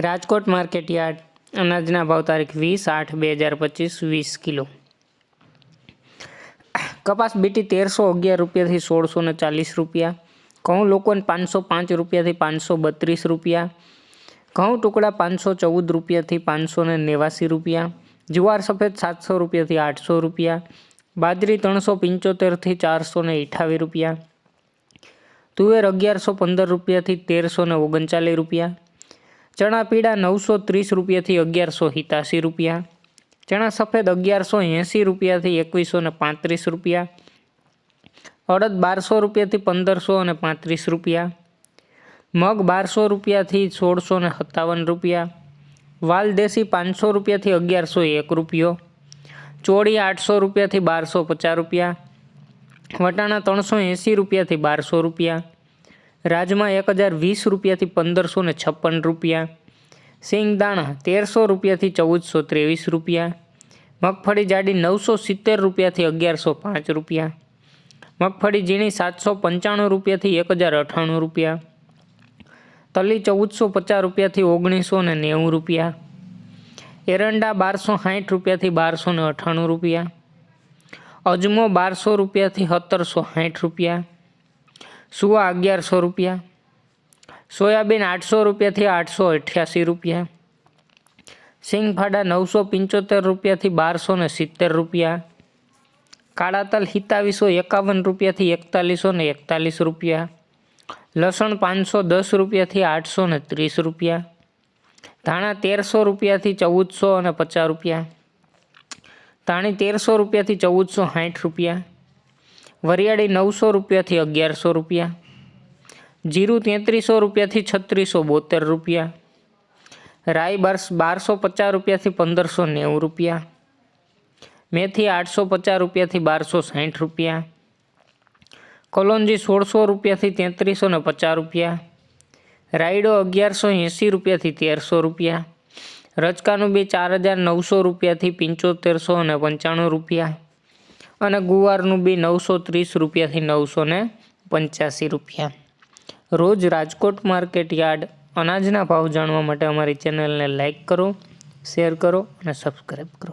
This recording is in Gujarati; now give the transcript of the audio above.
રાજકોટ માર્કેટ યાર્ડ અનાજના ભાવ તારીખ 20/8/2025 20 કિલો। કપાસ બીટી 1311 રૂપિયાથી 1640 રૂપિયા। ઘઉં લોકોન 505 રૂપિયાથી 532 રૂપિયા। ઘઉં ટુકડા 514 રૂપિયાથી 589 રૂપિયા। જુવાર સફેદ 700 રૂપિયાથી 800 રૂપિયા। બાજરી 375થી 428 રૂપિયા। તુવેર 1115 રૂપિયાથી 1339 રૂપિયા। ચણા પીળા 930 રૂપિયાથી 1187 રૂપિયા। ચણા સફેદ 1180 રૂપિયાથી 2135 રૂપિયા। અડદ 1200 રૂપિયાથી 1535 રૂપિયા। મગ 1200 રૂપિયાથી 1657 રૂપિયા। વાલ દેશી 500 રૂપિયાથી 1101 રૂપિયો। ચોળી 800 રૂપિયાથી 1250 રૂપિયા। વટાણા 380 રૂપિયાથી 1200 રૂપિયા। રાજમા 1020 રૂપિયાથી 1556 રૂપિયા। સિંગદાણા 1300 રૂપિયાથી 1423 રૂપિયા। મગફળી જાડી 970 રૂપિયાથી 1105 રૂપિયા। મગફળી ઝીણી 795 રૂપિયાથી 1098 રૂપિયા। તલી 1450 રૂપિયાથી 1990 રૂપિયા। એરંડા 1260 રૂપિયાથી 1298 રૂપિયા। અજમો 1200 રૂપિયાથી 1760 રૂપિયા। સુવા 1100 રૂપિયા। સોયાબીન 800 રૂપિયાથી 888 રૂપિયા। સિંગફાડા 975 રૂપિયાથી 1270 રૂપિયા। કાળા તલ 2751 રૂપિયાથી 4141 રૂપિયા। લસણ 510 રૂપિયાથી 830 રૂપિયા। ધાણા 1300 રૂપિયાથી 1450 રૂપિયા। ધાણી 1300 રૂપિયાથી 1460 રૂપિયા। વરિયાળી 900 રૂપિયાથી 1100 રૂપિયા। જીરું 3300 રૂપિયાથી 3672 રૂપિયા। રાઈ 1250 રૂપિયાથી 1590 રૂપિયા। મેથી 850 રૂપિયાથી 1260 રૂપિયા। કલોંજી 1600 રૂપિયાથી 3350 રૂપિયા। રાયડો 1180 રૂપિયાથી 1300 રૂપિયા। રચકાનું બી 4900 રૂપિયાથી 7595 રૂપિયા। અને ગુવારનું બી 930 રૂપિયાથી 985 રૂપિયા। રોજ રાજકોટ માર્કેટ યાર્ડ અનાજના ભાવ જાણવા માટે અમારી ચેનલને લાઇક કરો, શેર કરો અને સબસ્ક્રાઈબ કરો।